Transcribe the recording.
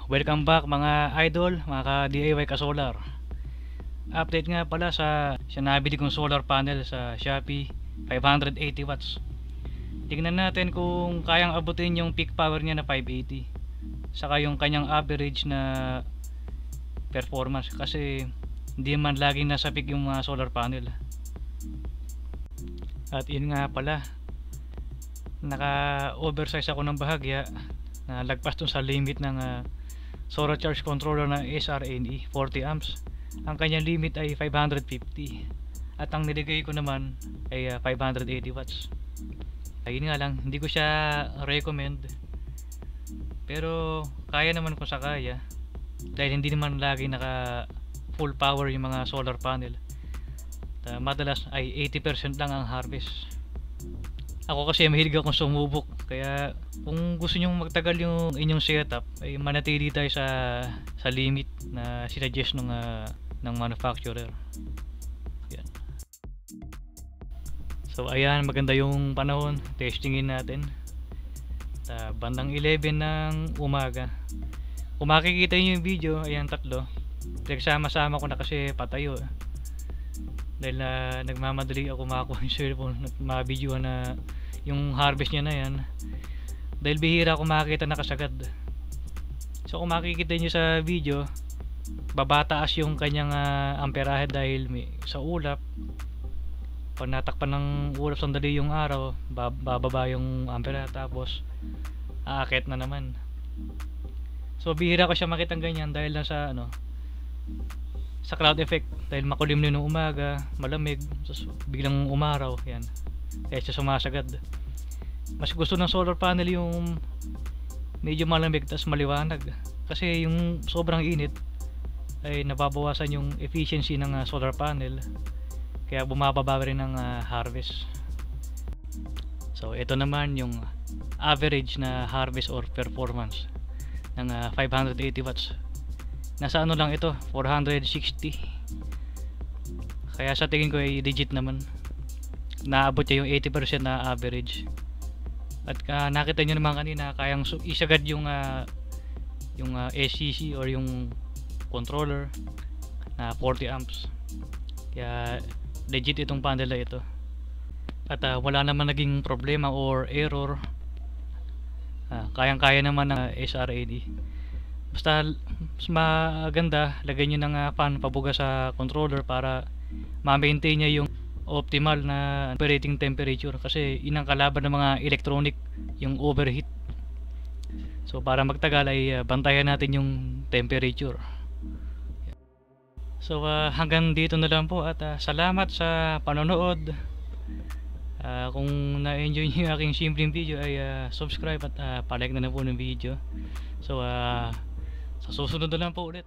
welcome back mga idol, mga ka-DIY ka-solar. Update nga pala sa nabili kong solar panel sa Shopee, 580 watts. Tingnan natin kung kayang abutin yung peak power niya na 580. Saka yung kanyang average na performance kasi hindi man laging nasa peak yung mga solar panel. At yun nga pala, naka-oversize ako ng bahagya na lagpas dun sa limit ng solar charge controller na SRNE 40 amps. Ang kanyang limit ay 550 at ang niligay ko naman ay 580 watts. Ayun nga lang, hindi ko siya recommend, pero kaya naman kung sa kaya, dahil hindi naman lagi naka full power yung mga solar panel. Madalas ay 80% lang ang harvest. Ako kasi mahilig akong sumubok, kaya kung gusto nyong magtagal yung inyong setup ay manatili tayo sa limit na sinuggest ng manufacturer. Yan. So ayan, maganda yung panahon, testingin natin. Bandang 11 ng umaga. Kung makikita nyo yung video, ayan tatlo, pinagsama-sama ko na kasi patayo dahil nagmamadali ako makakuha yung cellphone at ma-video na yung harvest niya na yan, dahil bihira ako makikita nakasagad. So kung makikita nyo sa video, babataas yung kanyang amperahe dahil sa ulap. Pag natakpan ng ulap sandali yung araw, bababa yung amperahe, tapos aakit na naman. So bihira ko siya makitang ganyan dahil lang sa cloud effect, dahil makulimlim ng umaga, malamig, tapos biglang umaraw, yan, kaya siya sumasagad. Mas gusto ng solar panel yung medyo malamig tapos maliwanag, kasi yung sobrang init ay nababawasan yung efficiency ng solar panel, kaya bumababa rin ng harvest. So ito naman yung average na harvest or performance ng 580 watts. Nasa ano lang ito, 460. Kaya sa tingin ko ay legit naman. Naabot niya yung 80% na average. At nakita nyo naman kanina, kayang isagad yung SCC or yung controller na 40 amps. Kaya legit itong panel na ito. At wala naman naging problema or error. Kayang-kaya naman ng SRNE. Basta mas maganda, lagay nyo ng fan pabuga sa controller para ma-maintain niya yung optimal na operating temperature, kasi inang kalaban ng mga electronic yung overheat. So para magtagal ay bantayan natin yung temperature. So hanggang dito na lang po at salamat sa panonood. Kung na-enjoy niyo yung aking simpleng video ay subscribe at palike na po ng video. So sa susunod na lang po ulit.